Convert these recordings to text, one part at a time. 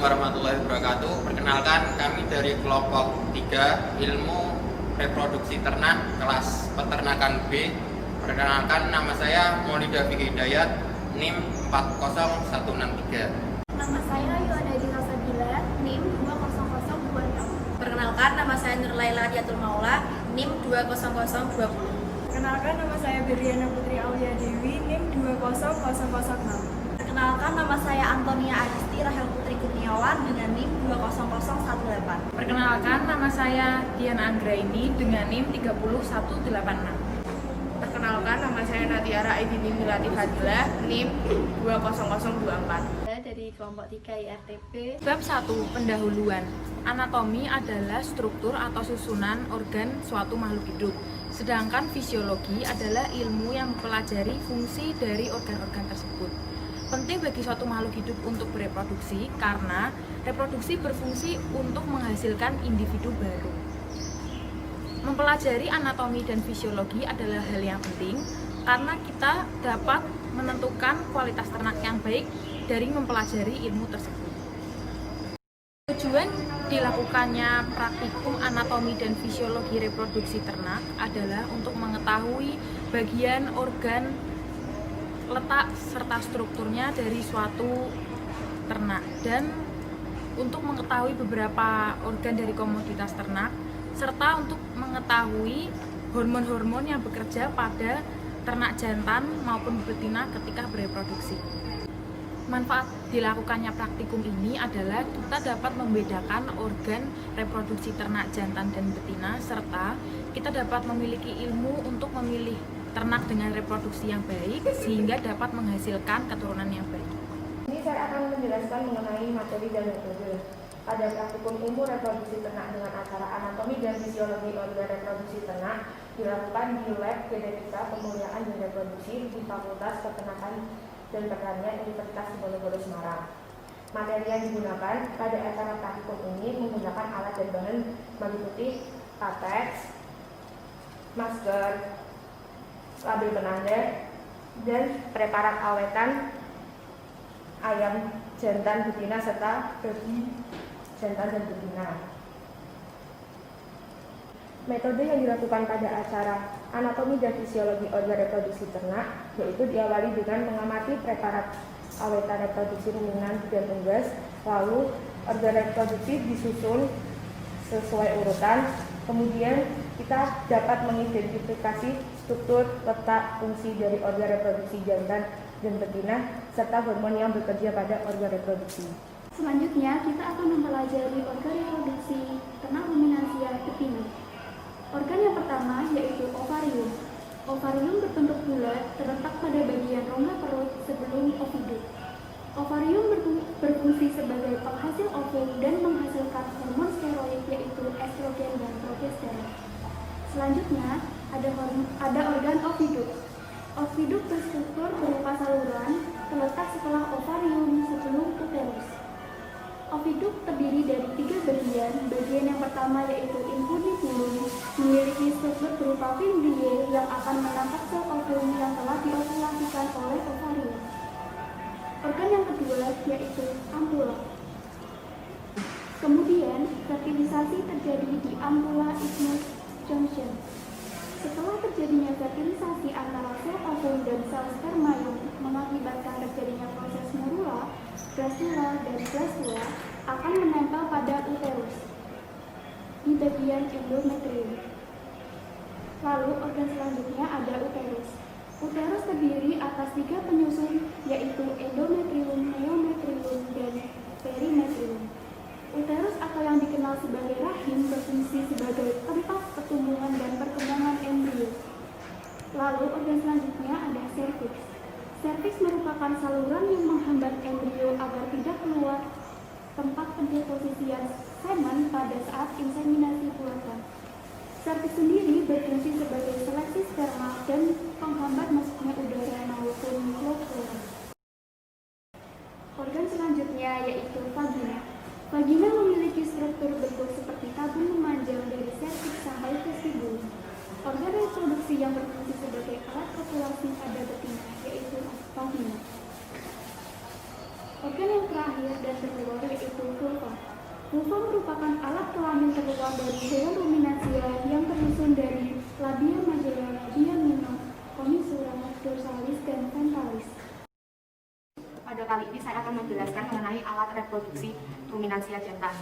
warahmatullahi wabarakatuh. Perkenalkan, kami dari kelompok 3 Ilmu Reproduksi Ternak kelas Peternakan B. Perkenalkan, nama saya Maulida Fikri Hidayat, NIM 40163. Nama saya Yuadadi Rosadila, NIM 20026. Perkenalkan, nama saya Nurlaila Diatul Maula, NIM 20020. Perkenalkan, nama saya Beriana Putri Aulia Dewi, NIM 20006. Perkenalkan, nama saya Antonia Adisti Rahel Putri Kurniawan dengan NIM 20018. Perkenalkan, nama saya Diana Anggraini dengan NIM 30186. Perkenalkan, nama saya Natiara Aidini Milati Fadilah, NIM 20024. Dari kelompok 3 IRTP. Bab 1. Pendahuluan. Anatomi adalah struktur atau susunan organ suatu makhluk hidup. Sedangkan fisiologi adalah ilmu yang mempelajari fungsi dari organ-organ tersebut. Penting bagi suatu makhluk hidup untuk bereproduksi karena reproduksi berfungsi untuk menghasilkan individu baru. Mempelajari anatomi dan fisiologi adalah hal yang penting karena kita dapat menentukan kualitas ternak yang baik dari mempelajari ilmu tersebut. Tujuan dilakukannya praktikum anatomi dan fisiologi reproduksi ternak adalah untuk mengetahui bagian organ, letak serta strukturnya dari suatu ternak dan untuk mengetahui beberapa organ dari komoditas ternak serta untuk mengetahui hormon-hormon yang bekerja pada ternak jantan maupun betina ketika bereproduksi. Manfaat dilakukannya praktikum ini adalah kita dapat membedakan organ reproduksi ternak jantan dan betina serta kita dapat memiliki ilmu untuk memilih ternak dengan reproduksi yang baik sehingga dapat menghasilkan keturunan yang baik. Ini saya akan menjelaskan mengenai materi dan metode. Pada praktikum ilmu reproduksi ternak dengan acara anatomi dan fisiologi organ reproduksi ternak dilakukan di Lab Genetika Pemuliaan dan Reproduksi di Fakultas Peternakan dan Pertanian Universitas Diponegoro Semarang. Materi yang digunakan pada acara praktikum ini menggunakan alat dan bahan meliputi latex, masker, label penanda, dan preparat awetan ayam jantan betina serta babi jantan dan betina. Metode yang dilakukan pada acara anatomi dan fisiologi organ reproduksi ternak yaitu diawali dengan mengamati preparat awetan reproduksi ruminan dan unggas, lalu organ reproduksi disusun sesuai urutan, kemudian kita dapat mengidentifikasi struktur, letak, fungsi dari organ reproduksi jantan dan betina serta hormon yang bekerja pada organ reproduksi. Selanjutnya, kita akan mempelajari organ reproduksi ternak ruminansia betina. Organ yang pertama yaitu ovarium. Ovarium berbentuk bulat terletak pada bagian rongga perut sebelum oviduk. Ovarium berfungsi sebagai penghasil ovum dan menghasilkan hormon steroid yaitu estrogen dan progesteron. Selanjutnya, ada organ oviduk. Oviduk berstruktur berupa saluran terletak setelah ovarium sebelum uterus. Oviduk terdiri dari 3 bagian. Bagian yang pertama yaitu infundibulum, memiliki struktur berupa fimbriae yang akan menangkap sel ovum yang telah diovulasikan oleh ovarium. Organ yang kedua yaitu ampula. Kemudian, fertilisasi terjadi di ampula isthmus junction. Setelah terjadinya fertilisasi antara sel ovum dan sel sperma yang mengakibatkan terjadinya proses morula, blastula, dan blastula akan menempel pada uterus di bagian endometrium. Lalu organ selanjutnya ada uterus. Uterus terdiri atas 3 penyusun yaitu endometrium, neometrium, dan perimetrium. Uterus atau yang dikenal sebagai rahim berfungsi sebagai tempat pertumbuhan dan perkembangan embrio. Lalu organ selanjutnya ada serviks. Serviks merupakan saluran yang menghambat embrio agar tidak keluar tempat pendeposisian semen pada saat inseminasi buatan. Serviks sendiri berfungsi sebagai seleksi sperma dan penghambat masuknya udara maupun mikroflora. Organ selanjutnya yaitu vagina. Vagina memiliki struktur bentuk seperti tabung memanjang dari serviks sampai vestibul. Organ reproduksi yang berfungsi sebagai alat kopulasi pada betina yaitu vagina. Organ yang terakhir dan terluar yaitu vulva. Vulva merupakan alat kelamin terluar dari hewan ruminansia yang tersusun dari labia majora, labia minor, commissura, dorsalis, dan ventralis. Pada kali ini saya akan menjelaskan mengenai alat reproduksi ruminansia jantan.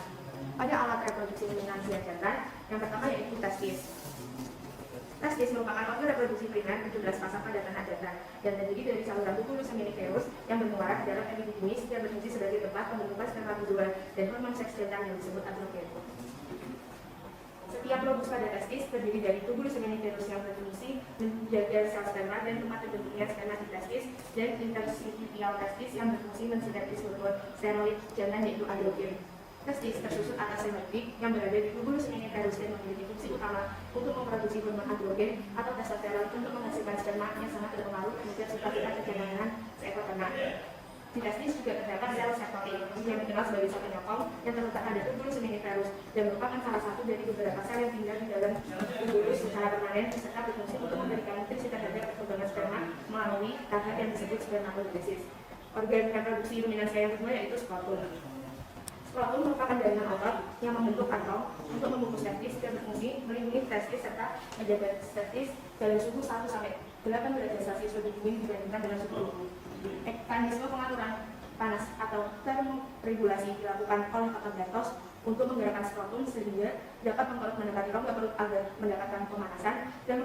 Pada alat reproduksi ruminansia jantan, yang pertama yaitu testis. Testis merupakan organ reproduksi primer 17 pasang pada tanah jantan yang terdiri dari saluran tubulus seminiferus yang bermuara di dalam epididymis yang berfungsi sebagai tempat pembentukan spermatozoa dan hormon seks jantan yang disebut androgen. Setiap lobus pada testis terdiri dari tubulus seminiferus yang berfungsi menjaga sel sperma dan tempat terbentuknya sperma di testis, dan interstitial testis yang berfungsi mensintetis hormon steroid jantan yaitu androgen. Testis tersusun atas semiotik yang berada di tubulus seminiferus dan memiliki fungsi utama untuk memproduksi hormon androgen atau testosteron untuk menghasilkan sperma yang sangat berpengaruh terhadap sifat kecenderungan seekor ternak. Di testis juga terdapat sel septotik yang dikenal sebagai sel penyokong yang terletak pada tubulus seminiferus dan merupakan salah satu dari beberapa sel yang tinggal di dalam tubulus secara permanen serta berfungsi untuk memberikan nutrisi terhadap perkembangan sperma melalui tahap yang disebut spermatogenesis. Organ reproduksi ruminansia yang kedua yaitu skrotum. Skrotum merupakan jaringan otot yang membentuk kantong untuk membungkus testis dan berfungsi melindungi testis serta menjaga testis dalam suhu 1-8 derajat Celcius lebih dingin dibandingkan dengan suhu tubuh. Mekanisme pengaturan panas atau termoregulasi dilakukan oleh otot gatos untuk menggerakkan skrotum sehingga dapat mendekati rongga perut agar mendapatkan pemanasan dan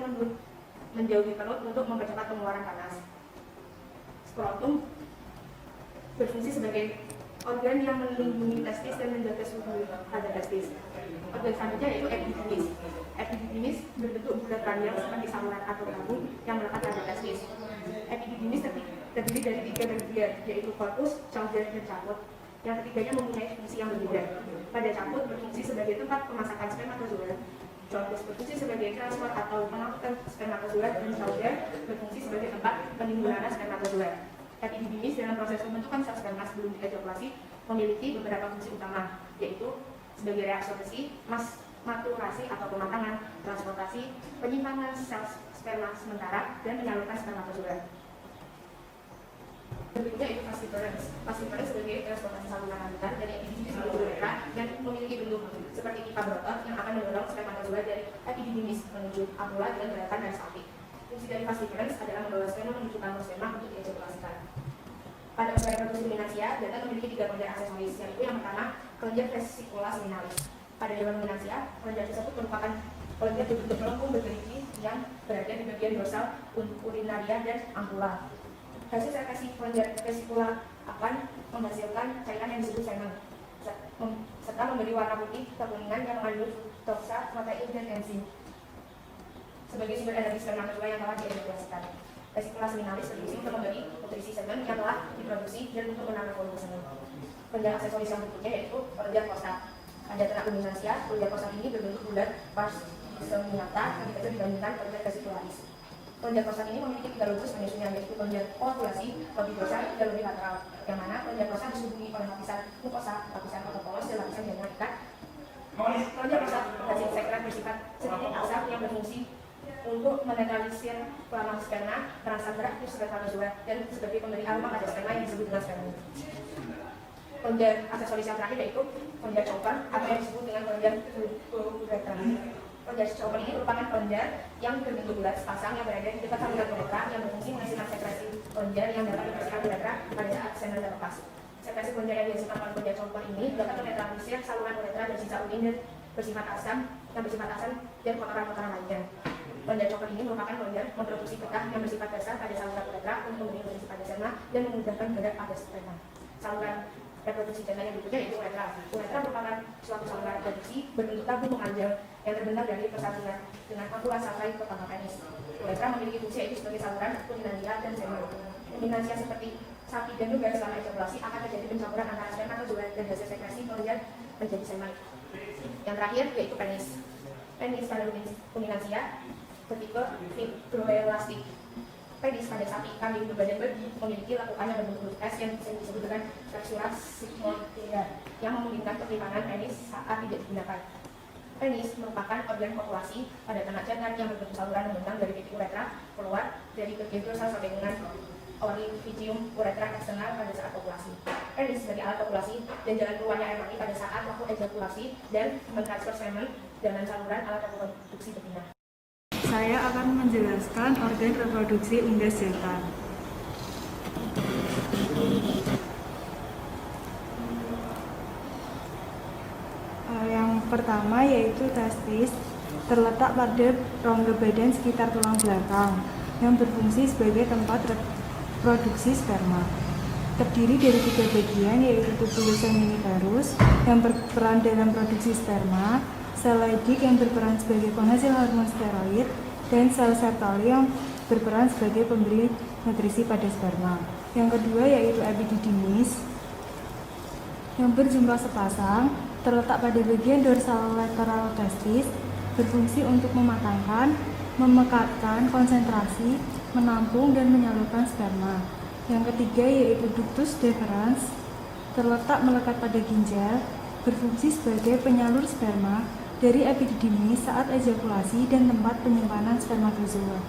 menjauhi perut untuk mempercepat pengeluaran panas. Skrotum berfungsi sebagai organ yang melindungi testis dan menjaga suhu pada testis. Organ selanjutnya yaitu epididymis. Epididymis berbentuk bulat panjang seperti saluran atau tabung yang melekat pada testis. Epididymis terdiri dari 3 bagian, yaitu korpus, cauda, dan caput. Yang ketiganya mempunyai fungsi yang berbeda. Pada caput berfungsi sebagai tempat pemasakan spermatozoa. Corpus berfungsi sebagai transport atau pengangkutan spermatozoa, dan cauda berfungsi sebagai tempat penimbunan spermatozoa. Epididymis dalam proses pembentukan sel sperma sebelum diejakulasi memiliki beberapa fungsi utama, yaitu sebagai reabsorpsi, maturasi atau pematangan, transportasi, penyimpanan sel sperma sementara, dan menyalurkan spermatozoa. Berikutnya itu falciparum. Falciparum sebagai transportasi saluran lanjutan dari epididymis menuju uretra yang memiliki bentuk seperti pipa berotot yang akan mendorong spermatozoa dari epididymis menuju ampulla dengan gerakan dari sapi. Fungsi dari falciparum adalah membawa sperma menuju kantong sperma untuk diejakulasikan. Pada organ reproduksi ruminansia, jantan memiliki 3 kelenjar aksesoris, yaitu yang pertama, kelenjar vesicula seminalis. Pada hewan ruminansia, kelenjar tersebut merupakan kelenjar berbentuk melengkung bergerigi yang berada di bagian dorsal, urinaria, dan ampulla. Hasil sekresi kelenjar vesicula akan menghasilkan cairan yang disebut semen, serta memberi warna putih kekuningan yang mengandung fruktosa, protein, dan enzim sebagai sumber energi spermatozoa yang telah diejakulasikan. Vesicula seminalis berfungsi untuk memberi nutrisi semen yang telah diproduksi dan untuk menambah volume semen. Kelenjar aksesoris yang berikutnya yaitu kelenjar prostat. Pada ternak ruminansia, kelenjar prostat ini berbentuk bulat pars seminata lebih kecil dibandingkan kelenjar vesicularis. Kelenjar prostat ini memiliki 3 lobus menyusunnya, yaitu kelenjar ovulasi, lebih dorsal, dan lebih lateral, yang mana kelenjar prostat dihubungi oleh lapisan mukosa, lapisan otopolos, dan lapisan jaringan ikat. Kelenjar prostat menghasilkan sekret bersifat sedikit asam yang berfungsi untuk menetralisir pelalang sperma, perangsang gerak ke spermatozoa, dan sebagai pemberi aroma pada sperma yang disebut dengan sperma. Kelenjar aksesoris yang terakhir yaitu kelenjar chopper atau yang disebut dengan kelenjar uretra. Kelenjar chopper ini merupakan kelenjar yang berbentuk bulat sepasang yang berada di dekat saluran uretra yang berfungsi menghasilkan sekresi kelenjar yang dapat dibersihkan uretra pada saat semen terlepas. Sekresi kelenjar yang dihasilkan oleh kelenjar chopper ini dapat menetralisir saluran uretra dan sisa urin dan bersifat asam dan kotoran-kotoran lainnya. Kelenjar chopper ini merupakan kelenjar memproduksi pekah yang bersifat dasar pada saluran uretra untuk memberi nutrisi pada sperma dan memudahkan gerak pada sperma. Saluran reproduksi jantan yang berikutnya yaitu uretra. Uretra merupakan suatu saluran reproduksi berbentuk tabung menganjal yang terbentang dari persatuan dengan ampulla sampai ke pangkal penis. Uretra memiliki fungsi yaitu sebagai saluran urinaria dan semen. Ruminansia seperti sapi dan juga selama ejakulasi akan terjadi pencampuran antara spermatozoa dan hasil sekresi kelenjar menjadi semen. Yang terakhir yaitu penis. Penis pada ruminansia bertipe fibroelastik. Penis pada sapi, kambing, berbadan babi memiliki lekukan yang berbentuk S yang disebut dengan capsula sigmoidea yang memungkinkan penyimpanan penis saat tidak digunakan. Penis merupakan organ populasi pada ternak jantan yang berbentuk saluran membentang dari titik uretra keluar dari bagian dorsal sampai dengan orificium uretra eksternal pada saat kopulasi. Penis sebagai alat kopulasi dan jalan keluarnya air mani pada saat waktu ejakulasi dan mentransfer semen dengan saluran alat reproduksi betina. Saya akan menjelaskan organ reproduksi unggas jantan. Yang pertama yaitu testis, terletak pada rongga badan sekitar tulang belakang yang berfungsi sebagai tempat reproduksi sperma. Terdiri dari 3 bagian yaitu tubulus seminiferus yang berperan dalam produksi sperma, sel Leydig yang berperan sebagai penghasil hormon steroid, dan sel Sertoli yang berperan sebagai pemberi nutrisi pada sperma. Yang kedua yaitu epididymis yang berjumlah sepasang, terletak pada bagian dorsal lateral testis, berfungsi untuk mematangkan, memekatkan konsentrasi, menampung dan menyalurkan sperma. Yang ketiga yaitu ductus deferens, terletak melekat pada ginjal, berfungsi sebagai penyalur sperma dari epididymis saat ejakulasi dan tempat penyimpanan spermatozoa.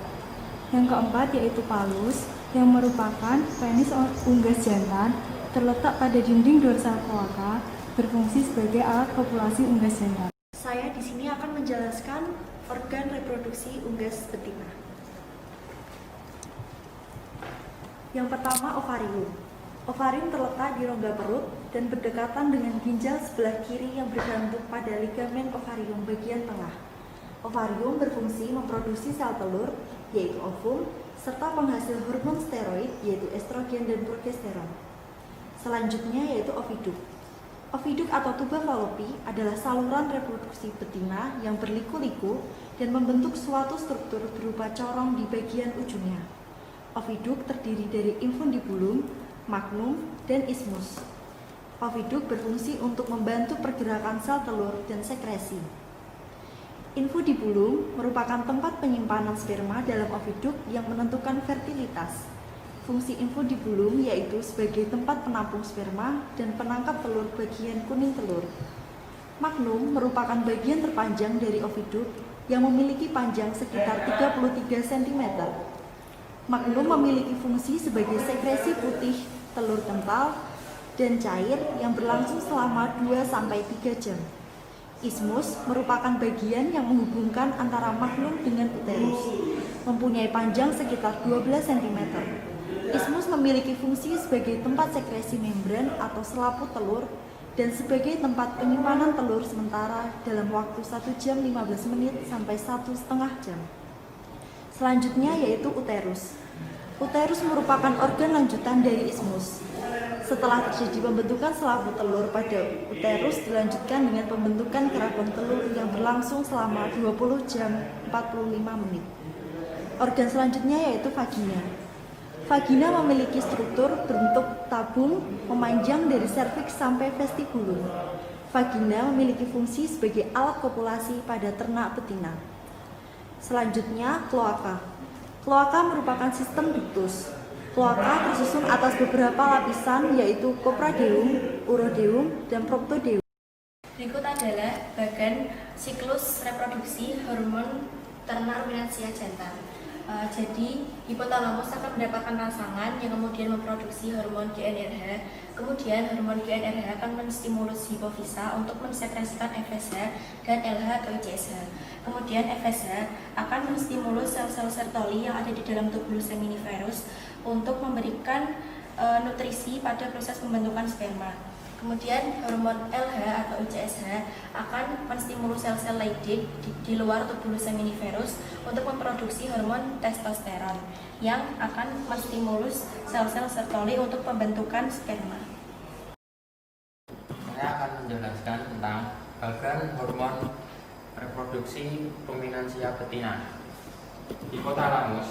Yang keempat yaitu palus, yang merupakan penis unggas jantan, terletak pada dinding dorsal kloaka, berfungsi sebagai alat kopulasi unggas jantan. Saya di sini akan menjelaskan organ reproduksi unggas betina. Yang pertama, ovarium. Ovarium terletak di rongga perut dan berdekatan dengan ginjal sebelah kiri yang bergantung pada ligamen ovarium bagian tengah. Ovarium berfungsi memproduksi sel telur, yaitu ovum, serta penghasil hormon steroid, yaitu estrogen dan progesteron. Selanjutnya yaitu oviduk. Oviduk atau tuba falopi adalah saluran reproduksi betina yang berliku-liku dan membentuk suatu struktur berupa corong di bagian ujungnya. Oviduk terdiri dari infundibulum, magnum, dan isthmus. Oviduk berfungsi untuk membantu pergerakan sel telur dan sekresi. Infundibulum merupakan tempat penyimpanan sperma dalam oviduk yang menentukan fertilitas. Fungsi infundibulum yaitu sebagai tempat penampung sperma dan penangkap telur bagian kuning telur. Magnum merupakan bagian terpanjang dari oviduk yang memiliki panjang sekitar 33 cm. Magnum memiliki fungsi sebagai sekresi putih telur kental dan cair yang berlangsung selama 2-3 jam. Isthmus merupakan bagian yang menghubungkan antara magnum dengan uterus, mempunyai panjang sekitar 12 cm. Isthmus memiliki fungsi sebagai tempat sekresi membran atau selaput telur dan sebagai tempat penyimpanan telur sementara dalam waktu 1 jam 15 menit sampai 1,5 jam. Selanjutnya yaitu uterus. Uterus merupakan organ lanjutan dari isthmus. Setelah terjadi pembentukan selaput telur pada uterus dilanjutkan dengan pembentukan kerakon telur yang berlangsung selama 20 jam 45 menit. Organ selanjutnya yaitu vagina. Vagina memiliki struktur bentuk tabung memanjang dari serviks sampai vestibulum. Vagina memiliki fungsi sebagai alat kopulasi pada ternak betina. Selanjutnya, kloaka. Kloaka merupakan sistem ductus. Kloaka tersusun atas beberapa lapisan yaitu copradeum, urodeum, dan proptodeum. Berikut adalah bagan siklus reproduksi hormon ternak ruminansia jantan. Jadi hipotalamus akan mendapatkan rangsangan yang kemudian memproduksi hormon GnRH. Kemudian hormon GnRH akan menstimulus hipofisa untuk mensekresikan FSH dan LH ke ICSH. Kemudian FSH akan menstimulus sel-sel Sertoli yang ada di dalam tubulus seminiferus untuk memberikan nutrisi pada proses pembentukan sperma. Kemudian hormon LH atau ICSH akan menstimulus sel-sel Leydig di luar tubulus seminiferus untuk memproduksi hormon testosteron yang akan menstimulus sel-sel Sertoli untuk pembentukan sperma. Saya akan menjelaskan tentang bagan hormon reproduksi ruminansia betina. Hipotalamus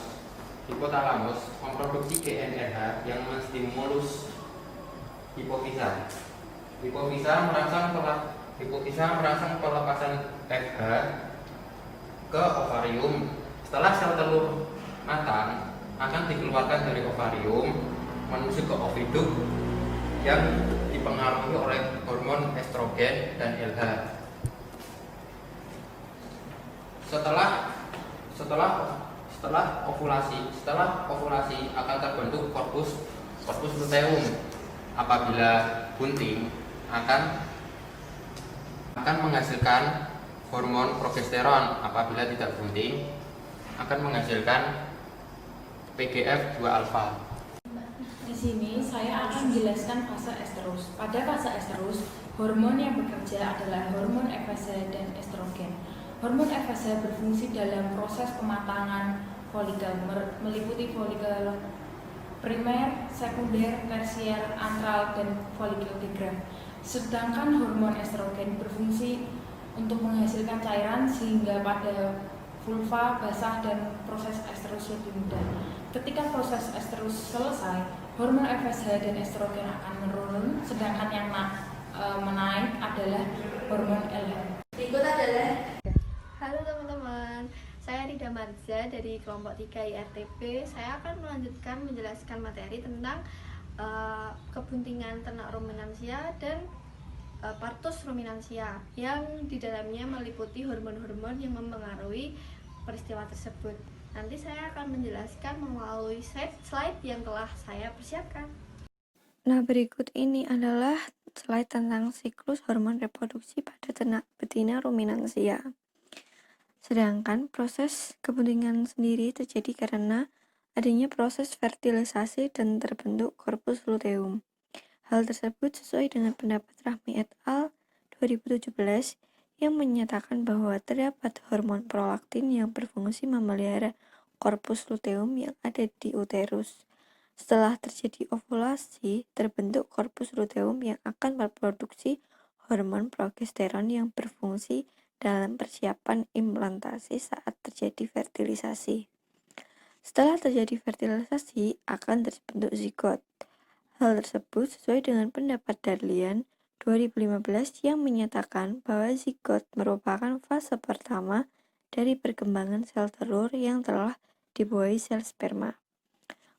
memproduksi GnRH yang menstimulus hipofisa. Hipofisa merangsang pelepasan FH ke ovarium. Setelah sel telur matang, akan dikeluarkan dari ovarium menuju ke oviduk yang dipengaruhi oleh hormon estrogen dan LH. Setelah ovulasi akan terbentuk korpus luteum. Apabila bunting akan menghasilkan hormon progesteron. Apabila tidak bunting akan menghasilkan PGF2 alfa. Di sini saya akan menjelaskan fase estrus. Pada fase estrus, hormon yang bekerja adalah hormon FSH dan estrogen. Hormon FSH berfungsi dalam proses pematangan folikel, meliputi folikel primer, sekunder, tersier, antral, dan folikel digram. Sedangkan hormon estrogen berfungsi untuk menghasilkan cairan sehingga pada vulva basah dan proses estrus lebih mudah. Ketika proses estrus selesai, hormon FSH dan estrogen akan menurun, sedangkan yang menaik adalah hormon LH. Berikut adalah Halo teman-teman, saya Rida Marza dari kelompok 3 IRTP. Saya akan melanjutkan menjelaskan materi tentang kebuntingan ternak ruminansia dan partus ruminansia yang di dalamnya meliputi hormon-hormon yang mempengaruhi peristiwa tersebut. Nanti saya akan menjelaskan melalui slide yang telah saya persiapkan. Nah, berikut ini adalah slide tentang siklus hormon reproduksi pada ternak betina ruminansia. Sedangkan proses kebuntingan sendiri terjadi karena adanya proses fertilisasi dan terbentuk korpus luteum. Hal tersebut sesuai dengan pendapat Rahmi et al. 2017 yang menyatakan bahwa terdapat hormon prolaktin yang berfungsi memelihara korpus luteum yang ada di uterus. Setelah terjadi ovulasi, terbentuk korpus luteum yang akan memproduksi hormon progesteron yang berfungsi dalam persiapan implantasi saat terjadi fertilisasi. Setelah terjadi fertilisasi, akan terbentuk zigot. Hal tersebut sesuai dengan pendapat Darlian 2015 yang menyatakan bahwa zigot merupakan fase pertama dari perkembangan sel telur yang telah dibuahi sel sperma.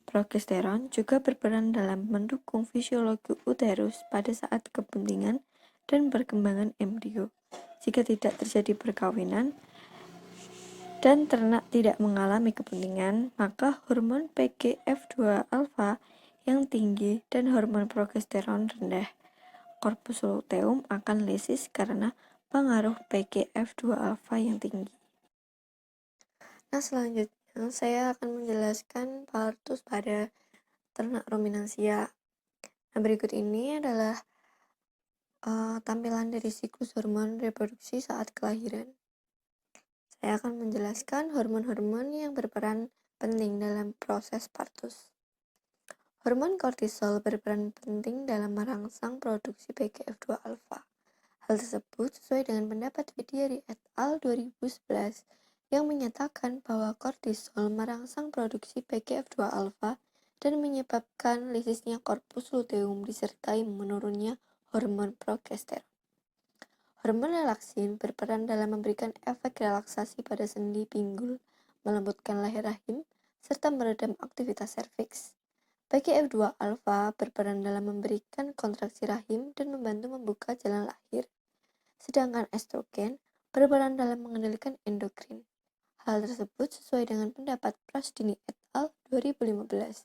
Progesteron juga berperan dalam mendukung fisiologi uterus pada saat kebuntingan dan perkembangan embrio. Jika tidak terjadi perkawinan dan ternak tidak mengalami kebuntingan, maka hormon PGF2 alfa yang tinggi dan hormon progesteron rendah. Korpus luteum akan lisis karena pengaruh PGF2 alfa yang tinggi. Nah, selanjutnya saya akan menjelaskan partus pada ternak ruminansia. Nah, berikut ini adalah tampilan dari siklus hormon reproduksi saat kelahiran. Saya akan menjelaskan hormon-hormon yang berperan penting dalam proses partus. Hormon kortisol berperan penting dalam merangsang produksi PGF2 alfa. Hal tersebut sesuai dengan pendapat Widiari et al. 2011 yang menyatakan bahwa kortisol merangsang produksi PGF2 alfa dan menyebabkan lisisnya korpus luteum disertai menurunnya hormon progesteron. Hormon relaksin berperan dalam memberikan efek relaksasi pada sendi pinggul, melembutkan leher rahim, serta meredam aktivitas serviks. PGF2 alfa berperan dalam memberikan kontraksi rahim dan membantu membuka jalan lahir. Sedangkan estrogen berperan dalam mengendalikan endokrin. Hal tersebut sesuai dengan pendapat Prasdini et al. 2015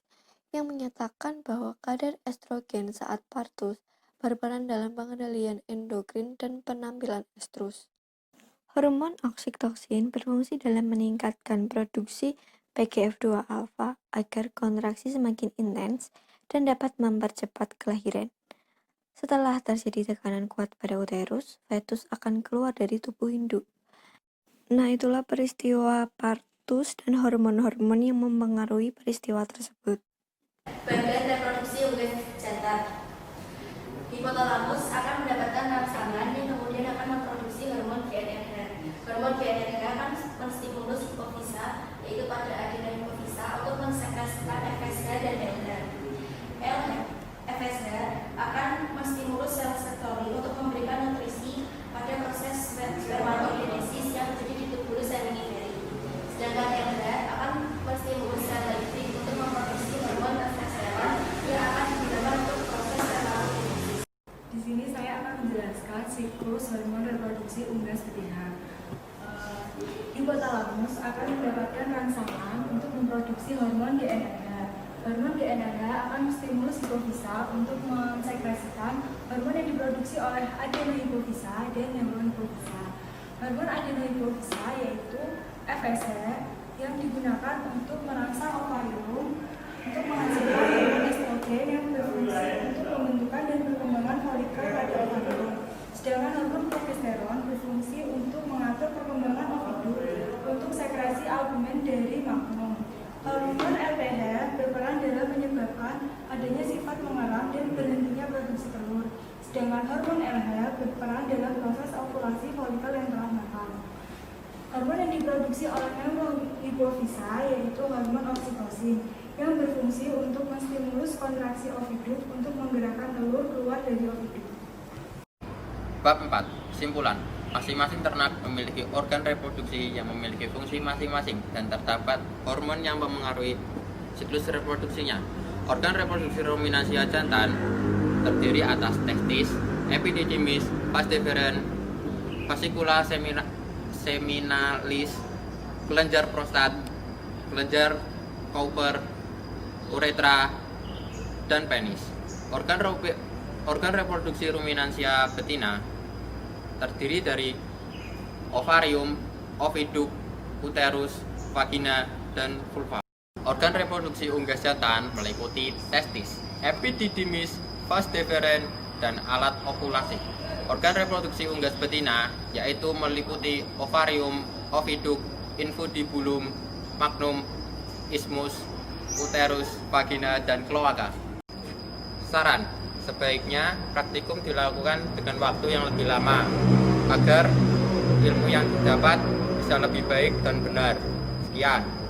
yang menyatakan bahwa kadar estrogen saat partus berperan dalam pengendalian endokrin dan penampilan estrus. Hormon oksitoksin berfungsi dalam meningkatkan produksi PGF2 alfa agar kontraksi semakin intens dan dapat mempercepat kelahiran. Setelah terjadi tekanan kuat pada uterus, fetus akan keluar dari tubuh induk. Nah, itulah peristiwa partus dan hormon-hormon yang mempengaruhi peristiwa tersebut. bagian reproduksi unggas jantan. Hipotalamus akan mendapatkan rangsangan yang kemudian akan memproduksi hormon GnRH. Hormon GnRH akan menstimulus hipofisa, yaitu pada adena hipofisa, untuk mensekresikan FSH dan LH. FSH akan menstimulus sel sektori untuk memberikan nutrisi pada proses spermatogenesis yang terjadi di tubulus seminiferi. Sedangkan LH akan menstimulus sel lipid untuk memproduksi hormon testosteron yang akan digunakan untuk proses spermatogenesis. Di sini saya akan menjelaskan siklus hormon reproduksi unggas betina. Hipotalamus akan mendapatkan rangsangan untuk memproduksi hormon GnRH. Hormon GnRH akan menstimulus hipofisa untuk mensekresikan hormon yang diproduksi oleh adenohipofisa dan neurohipofisa. Hormon adenohipofisa yaitu FSH yang digunakan untuk merangsang ovarium untuk menghasilkan hormon estrogen yang berfungsi untuk pembentukan dan perkembangan folikel pada ovarium. Sedangkan hormon progesteron berfungsi untuk mengatur perkembangan ovidum untuk sekresi albumin dari maknum. Hormon LPH berperan dalam menyebabkan adanya sifat mengeram dan berhentinya produksi telur. Sedangkan hormon LH berperan dalam proses ovulasi folikel yang telah matang. Hormon yang diproduksi oleh neurohipofisa yaitu hormon oksitosin yang berfungsi untuk menstimulus kontraksi ovidum untuk menggerakkan telur keluar dari ovidum. Bab 4. Kesimpulan. Masing-masing ternak memiliki organ reproduksi yang memiliki fungsi masing-masing dan terdapat hormon yang mempengaruhi siklus reproduksinya. Organ reproduksi ruminansia jantan terdiri atas testis, epididymis, vas deferens, fascicula seminalis, kelenjar prostat, kelenjar Cowper, uretra, dan penis. Organ reproduksi ruminansia betina terdiri dari ovarium, oviduk, uterus, vagina, dan vulva. Organ reproduksi unggas jantan meliputi testis, epididymis, vas deferens, dan alat ovulasi. Organ reproduksi unggas betina yaitu meliputi ovarium, oviduk, infundibulum, magnum, isthmus, uterus, vagina, dan kloaka. Saran, sebaiknya praktikum dilakukan dengan waktu yang lebih lama agar ilmu yang didapat bisa lebih baik dan benar. Sekian.